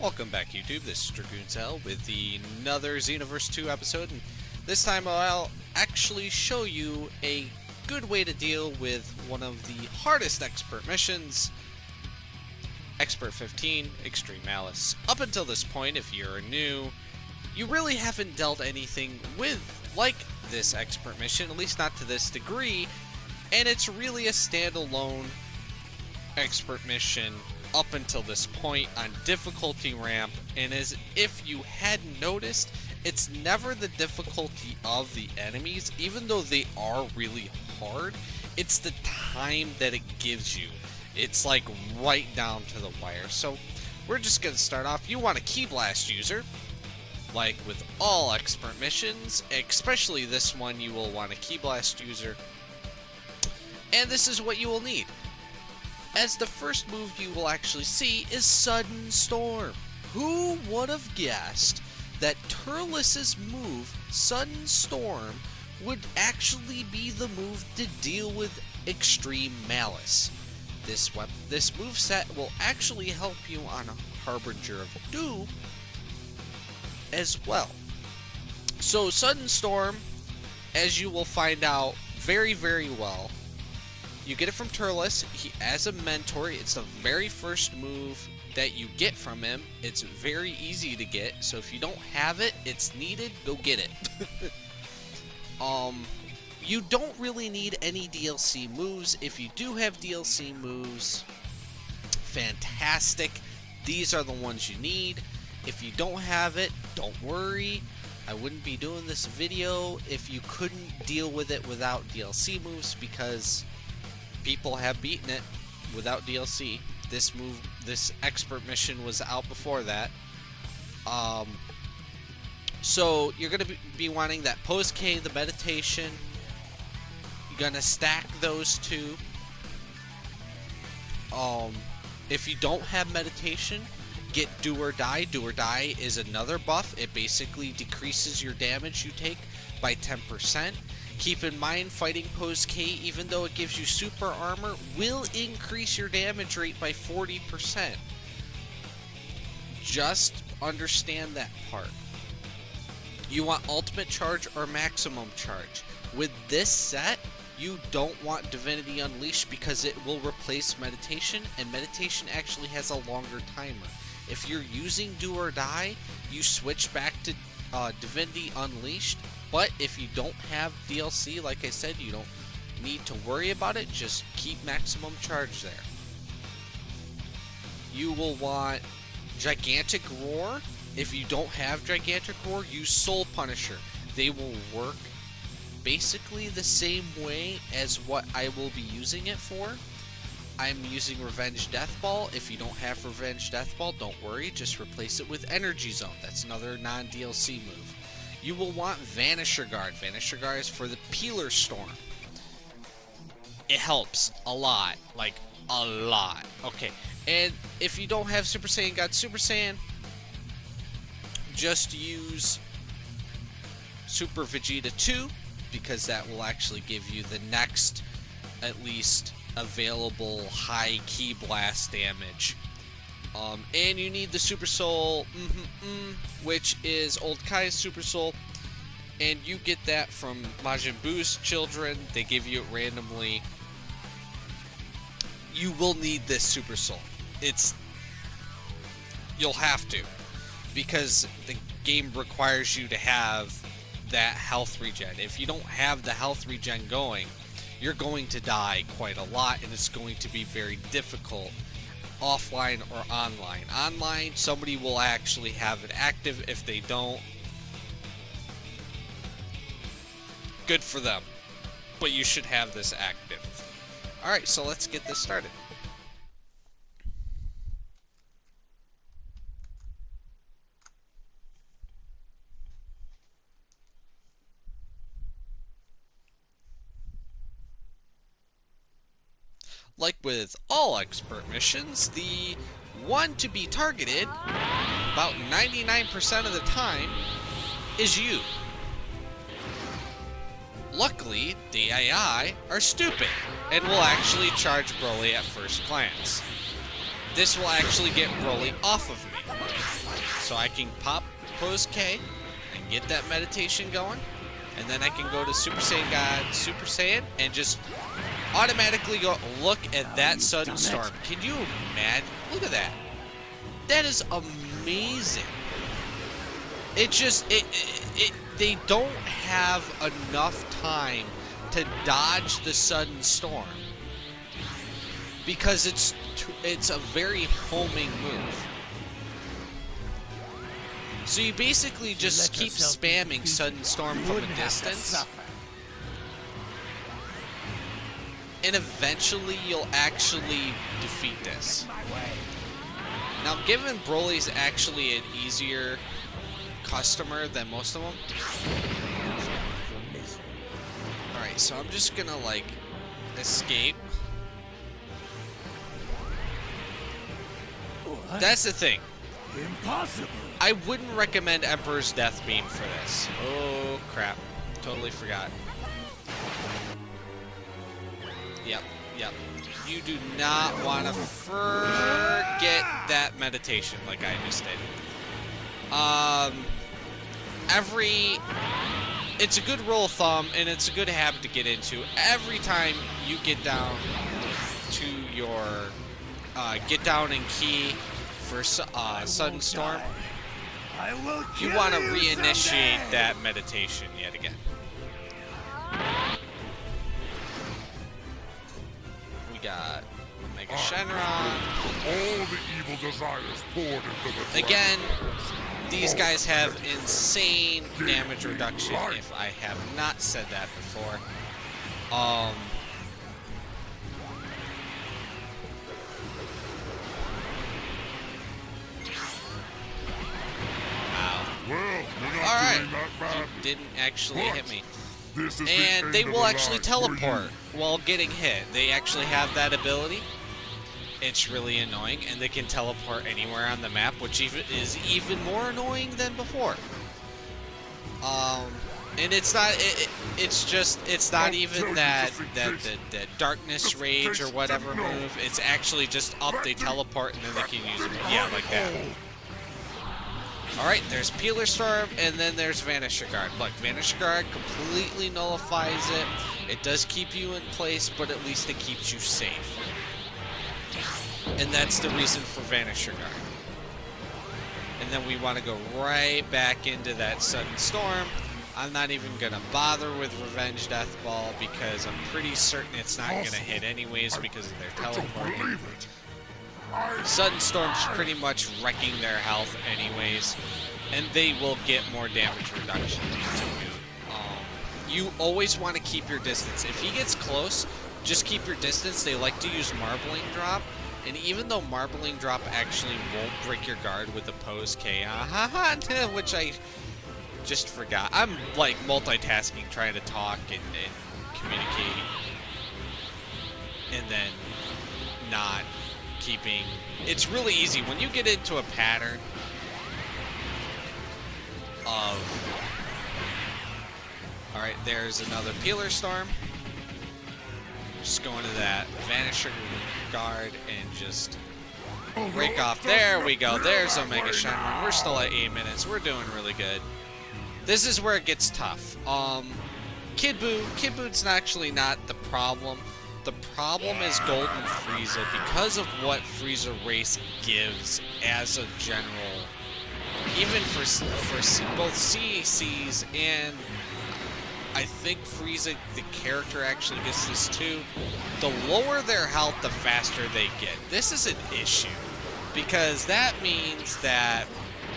Welcome back, YouTube. This is Dragoonzel with another Xenoverse 2 episode, and this time I'll actually show you a good way to deal with one of the hardest expert missions, Expert 15, Extreme Malice. Up until this point, if you're new, you really haven't dealt anything with like this expert mission, at least not to this degree, and it's really a standalone expert mission up until this point on difficulty ramp, and as if you hadn't noticed, it's never the difficulty of the enemies, even though they are really hard. It's the time that it gives you. It's like right down to the wire. So we're just going to start off. You want a key blast user, like with all expert missions, especially this one. You will want a key blast user, and this is what you will need. As the first move you will actually see is Sudden Storm. Who would have guessed that Turles' move, Sudden Storm, would actually be the move to deal with Extreme Malice? This moveset will actually help you on Harbinger of Doom as well. So Sudden Storm, as you will find out very, very well, you get it from Turles. As a mentor, it's the very first move that you get from him. It's very easy to get, so if you don't have it, it's needed, go get it. You don't really need any DLC moves. If you do have DLC moves, fantastic. These are the ones you need. If you don't have it, don't worry. I wouldn't be doing this video if you couldn't deal with it without DLC moves, because people have beaten it without DLC. This expert mission was out before that. So you're going to be wanting that Pose K, the meditation. You're going to stack those two. If you don't have meditation, get Do or Die. Do or Die is another buff. It basically decreases your damage you take by 10%. Keep in mind, fighting Pose K, even though it gives you super armor, will increase your damage rate by 40%. Just understand that part. You want ultimate charge or maximum charge. With this set, you don't want Divinity Unleashed because it will replace meditation, and meditation actually has a longer timer. If you're using Do or Die, you switch back to Divinity Unleashed. But if you don't have DLC, like I said, you don't need to worry about it. Just keep maximum charge there. You will want Gigantic Roar. If you don't have Gigantic Roar, use Soul Punisher. They will work basically the same way as what I will be using it for. I'm using Revenge Death Ball. If you don't have Revenge Death Ball, don't worry. Just replace it with Energy Zone. That's another non-DLC move. You will want Vanisher Guard. Vanisher Guard is for the Peeler Storm. It helps a lot. Like, a lot. Okay, and if you don't have Super Saiyan God Super Saiyan, just use Super Vegeta 2, because that will actually give you the next, at least, available high Ki Blast damage. And you need the Super Soul, which is Old Kai's Super Soul, and you get that from Majin Buu's children. They give you it randomly. You will need this Super Soul. You'll have to, because the game requires you to have that health regen. If you don't have the health regen going, you're going to die quite a lot, and it's going to be very difficult offline or online. Online, somebody will actually have it active. If they don't, good for them. But you should have this active. Alright, so let's get this started. Like with all expert missions, the one to be targeted about 99% of the time is you. Luckily, the AI are stupid and will actually charge Broly at first glance. This will actually get Broly off of me. So I can pop pose K and get that meditation going. And then I can go to Super Saiyan God, Super Saiyan, and just automatically go. Look at that sudden storm. Can you imagine? Look at that. That is amazing. It just, they don't have enough time to dodge the sudden storm because it's a very homing move. So you basically just keep spamming sudden storm from a distance, and eventually you'll actually defeat this. Now, given Broly's actually an easier customer than most of them. Alright, so I'm just gonna, like, escape. What? That's the thing. Impossible. I wouldn't recommend Emperor's Death Beam for this. Oh, crap. Totally forgot. Yep. You do not want to forget that meditation like I just did. It's a good rule of thumb, and it's a good habit to get into. Every time you get down to your, get down in key for Sudden Storm, you want to reinitiate that meditation yet again. We got Mega Shenron. All the evil desires poured into the again, these guys have insane damage reduction, if I have not said that before. Wow. Alright, you didn't actually hit me. And they will actually teleport while getting hit. They actually have that ability. It's really annoying, and they can teleport anywhere on the map, which is even more annoying than before. And it's not. It's not even that darkness rage or whatever move. It's actually just up. They teleport, and then they can use it. Yeah, like that. All right, there's Peeler Storm, and then there's Vanisher Guard. Look, Vanisher Guard completely nullifies it. It does keep you in place, but at least it keeps you safe. And that's the reason for Vanisher Guard. And then we want to go right back into that Sudden Storm. I'm not even going to bother with Revenge Death Ball because I'm pretty certain it's not going to hit anyways because of their teleporting. Sudden Storm's pretty much wrecking their health anyways, and they will get more damage reduction to boot. You always want to keep your distance. If he gets close, just keep your distance. They like to use Marbling Drop, and even though Marbling Drop actually won't break your guard with the pose K, which I just forgot. I'm like multitasking, trying to talk and communicate, and then not keeping. It's really easy when you get into a pattern of. Alright, there's another Peeler Storm. Just going to that Vanisher Guard and just break off. There we go. There's Omega Shenron. We're still at 8 minutes. We're doing really good. This is where it gets tough. Kid Buu's actually not the problem. The problem is Golden Frieza because of what Frieza Race gives as a general. Even for both CACs and I think Frieza, the character, actually gets this too. The lower their health, the faster they get. This is an issue because that means that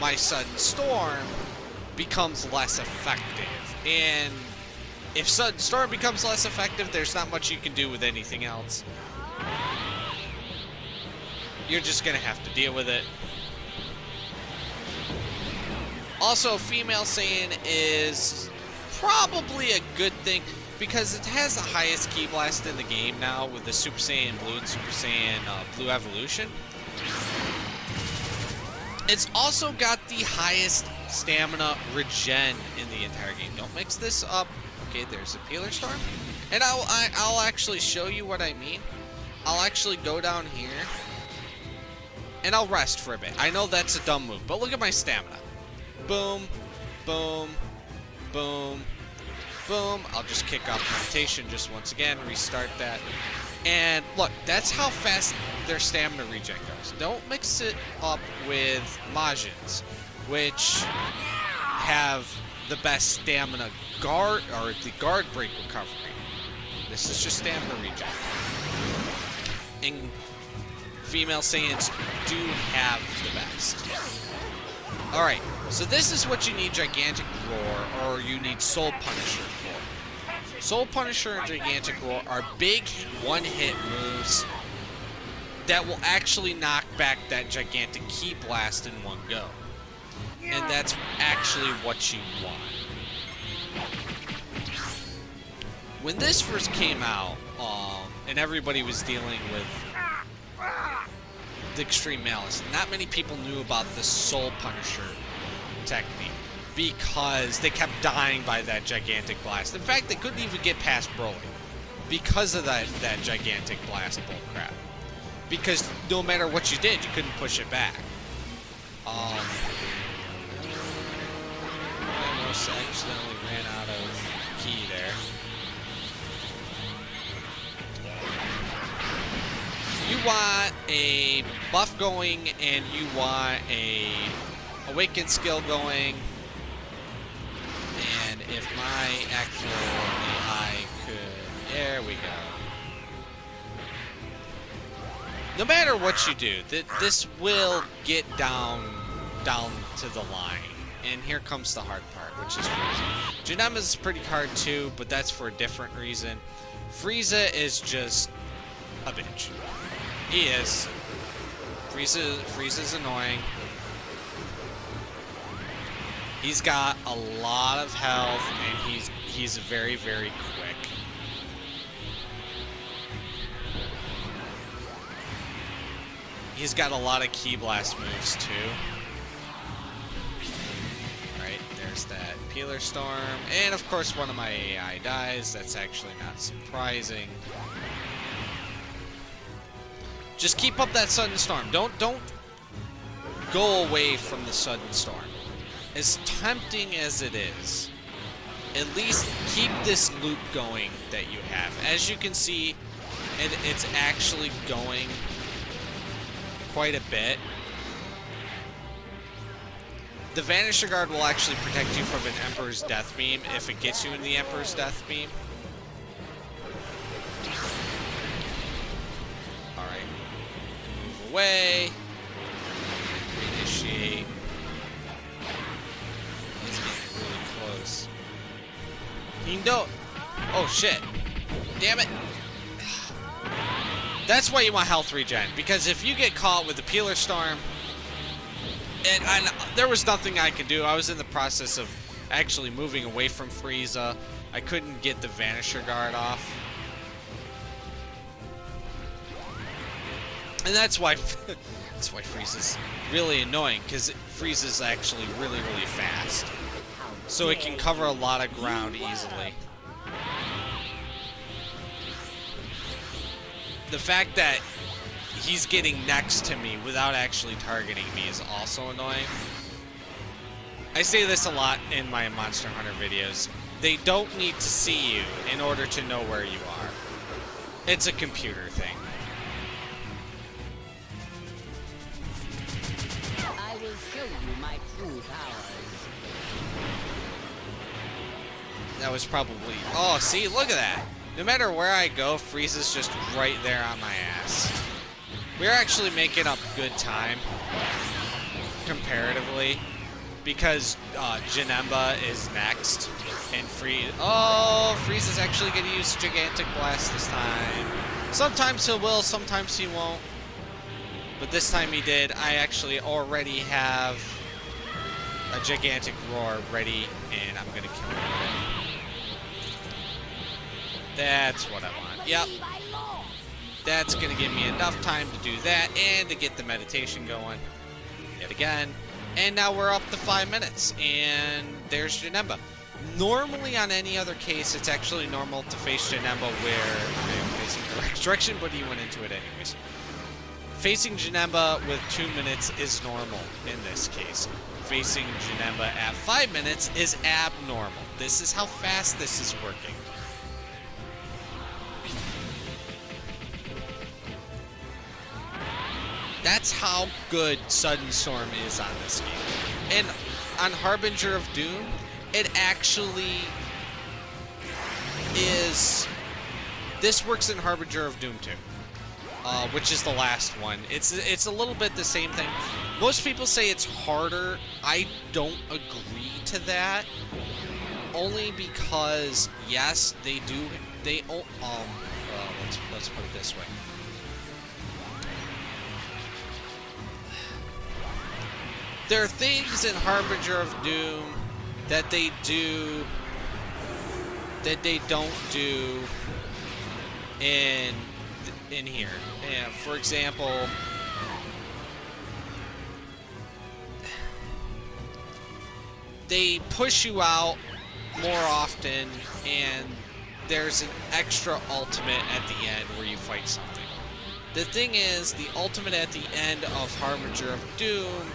my Sudden Storm becomes less effective. And if Sudden Storm becomes less effective, there's not much you can do with anything else. You're just going to have to deal with it. Also, female Saiyan is probably a good thing because it has the highest Ki Blast in the game now with the Super Saiyan Blue and Super Saiyan Blue Evolution. It's also got the highest stamina regen in the entire game. Don't mix this up. Okay, there's a Peeler Storm. And I'll actually show you what I mean. I'll actually go down here and I'll rest for a bit. I know that's a dumb move, but look at my stamina. Boom, boom, boom, boom. I'll just kick off meditation just once again, restart that. And look, that's how fast their stamina regen goes. Don't mix it up with Majins, which have the best stamina guard, or the guard break recovery. This is just stamina regen. And female Saiyans do have the best. Alright, so this is what you need Gigantic Roar, or you need Soul Punisher for. Soul Punisher and Gigantic Roar are big one-hit moves that will actually knock back that Gigantic Ki Blast in one go. And that's actually what you want. When this first came out, and everybody was dealing with the Extreme Malice, not many people knew about the Soul Punisher technique because they kept dying by that Gigantic Blast. In fact, they couldn't even get past Broly because of that Gigantic Blast bullcrap. Because no matter what you did, you couldn't push it back. I almost accidentally ran out of ki there. You want a buff going, and you want a awakened skill going. And if my actual AI could... There we go. No matter what you do, this will get down to the line. And here comes the hard part, which is Frieza. Janemba is pretty hard too, but that's for a different reason. Frieza is just a bitch. He is. Frieza's annoying. He's got a lot of health, and he's very, very quick. He's got a lot of Ki Blast moves too. Right, there's that Peeler Storm, and of course one of my AI dies. That's actually not surprising. Just keep up that sudden storm. Don't go away from the sudden storm. As tempting as it is, at least keep this loop going that you have. As you can see, it's actually going quite a bit. The Vanisher Guard will actually protect you from an Emperor's Death Beam if it gets you in the Emperor's Death Beam. Alright. Move away. Reinitiate. He's getting really close. Oh shit. Damn it. That's why you want health regen, because if you get caught with the Peeler Storm, and there was nothing I could do. I was in the process of actually moving away from Frieza. I couldn't get the Vanisher Guard off. And that's why Frieza's really annoying, because Frieza's actually really, really fast. So it can cover a lot of ground easily. The fact that he's getting next to me without actually targeting me is also annoying. I say this a lot in my Monster Hunter videos. They don't need to see you in order to know where you are. It's a computer thing. I will show you my true powers. That was probably... Oh, see? Look at that. No matter where I go, Frieza's just right there on my ass. We're actually making up good time, comparatively, because Janemba is next, and Frieza's actually going to use Gigantic Blast this time. Sometimes he will, sometimes he won't, but this time he did. I actually already have a Gigantic Roar ready, and I'm going to kill him with it. That's what I want. Yep. That's going to give me enough time to do that and to get the meditation going yet again. And now we're up to 5 minutes. And there's Janemba. Normally on any other case, it's actually normal to face Janemba where I'm facing the right direction, but he went into it anyways. Facing Janemba with 2 minutes is normal in this case. Facing Janemba at 5 minutes is abnormal. This is how fast this is working. That's how good Sudden Storm is on this game. And on Harbinger of Doom, it actually is... This works in Harbinger of Doom too. Which is the last one. It's a little bit the same thing. Most people say it's harder. I don't agree to that. Only because, yes, they do... let's put it this way. There are things in Harbinger of Doom that they do that they don't do in here. And for example, they push you out more often, and there's an extra ultimate at the end where you fight something. The thing is, the ultimate at the end of Harbinger of Doom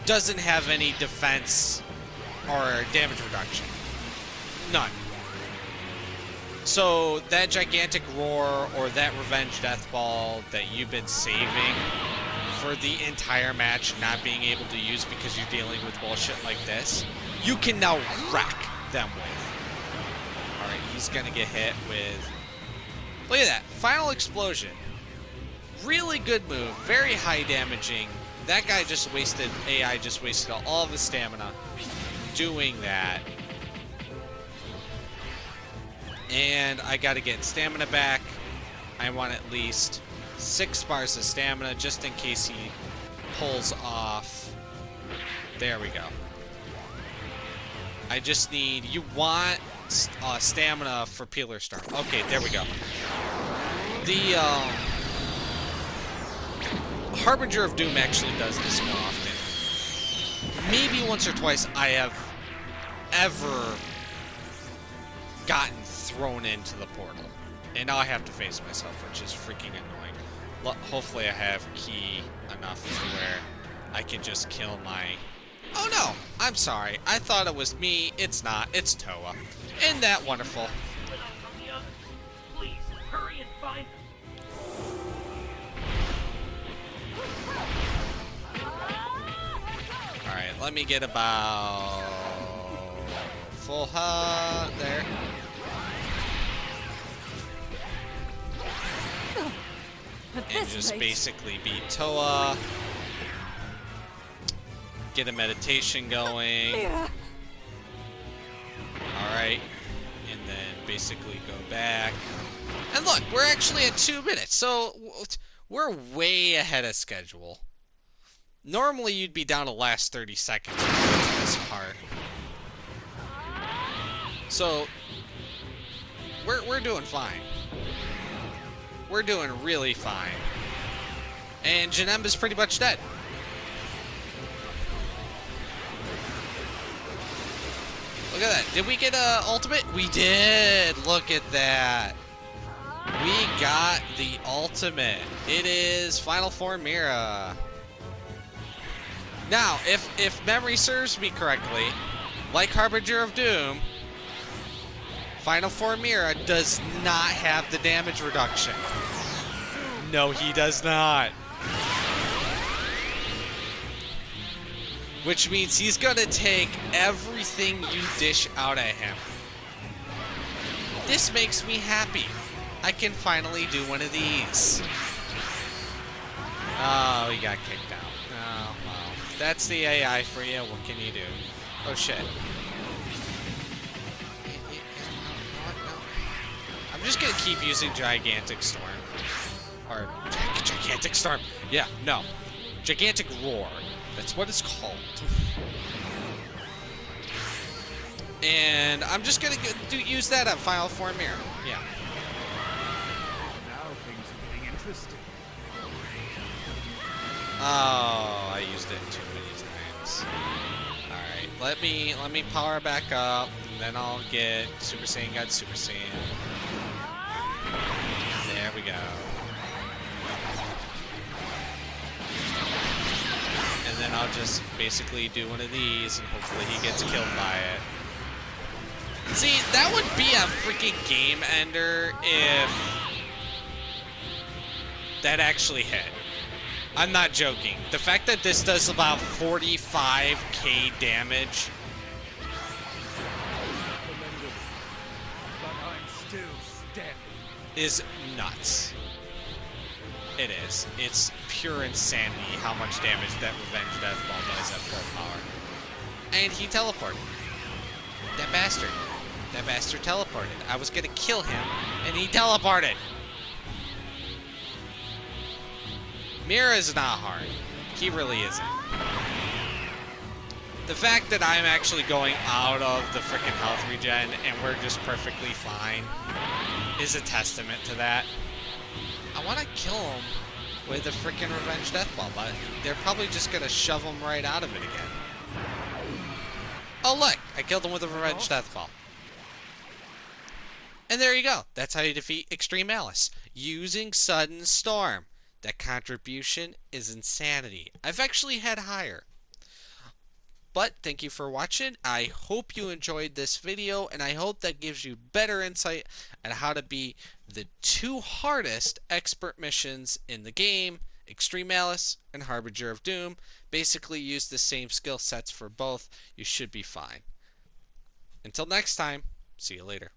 doesn't have any defense or damage reduction. None. So that gigantic roar or that revenge death ball that you've been saving for the entire match not being able to use because you're dealing with bullshit like this, you can now wreck them with. Alright, he's gonna get hit with... Look at that. Final explosion. Really good move. Very high damaging. That guy just wasted... AI just wasted all of his stamina doing that. And I gotta get stamina back. I want at least 6 bars of stamina just in case he pulls off. There we go. I just need... You want stamina for Peeler Storm. Okay, there we go. The Harbinger of Doom actually does this more often. Maybe once or twice I have ever gotten thrown into the portal. And now I have to face myself, which is freaking annoying. Hopefully I have key enough to where I can just kill my... Oh no! I'm sorry. I thought it was me. It's not. It's Toa. Isn't that wonderful? Please, hurry and find Alright, let me get about... full health there. And just basically beat Toa. Get a meditation going. Alright. And then basically go back. And look, we're actually at 2 minutes, so we're way ahead of schedule. Normally you'd be down to the last 30 seconds to get to this part. So we're doing fine. We're doing really fine. And Janemba's pretty much dead. Look at that. Did we get a ultimate? We did. Look at that. We got the ultimate. It is Final Form Mira. Now, if memory serves me correctly, like Harbinger of Doom, Final Form Mira does not have the damage reduction. No, he does not. Which means he's gonna take everything you dish out at him. This makes me happy. I can finally do one of these. Oh, he got kicked out. Oh, well. That's the AI for you. What can you do? Oh, shit. I'm just gonna keep using Gigantic Storm. Or, Gigantic Storm. Yeah, no. Gigantic Roar. That's what it's called. And I'm just gonna use that on Final Form Mirror. Yeah. Now things are getting interesting. Oh, I used it too many times. Alright, let me power back up, and then I'll get Super Saiyan God Super Saiyan. I'll just basically do one of these, and hopefully he gets killed by it. See, that would be a freaking game ender if that actually hit. I'm not joking. The fact that this does about 45k damage But I'm still standing. is nuts. It is. It's pure insanity how much damage that Revenge Death Ball does at full power. And he teleported. That bastard. That bastard teleported. I was gonna kill him, and he teleported. Mira's not hard. He really isn't. The fact that I'm actually going out of the frickin' health regen and we're just perfectly fine is a testament to that. I want to kill him with a frickin' Revenge Death Ball, but they're probably just gonna shove him right out of it again. Oh look, I killed him with a Revenge Death Ball. And there you go. That's how you defeat Extreme Malice. Using Sudden Storm. That contribution is insanity. I've actually had higher. But thank you for watching. I hope you enjoyed this video, and I hope that gives you better insight on how to beat the two hardest expert missions in the game, Extreme Malice and Harbinger of Doom. Basically use the same skill sets for both. You should be fine. Until next time, see you later.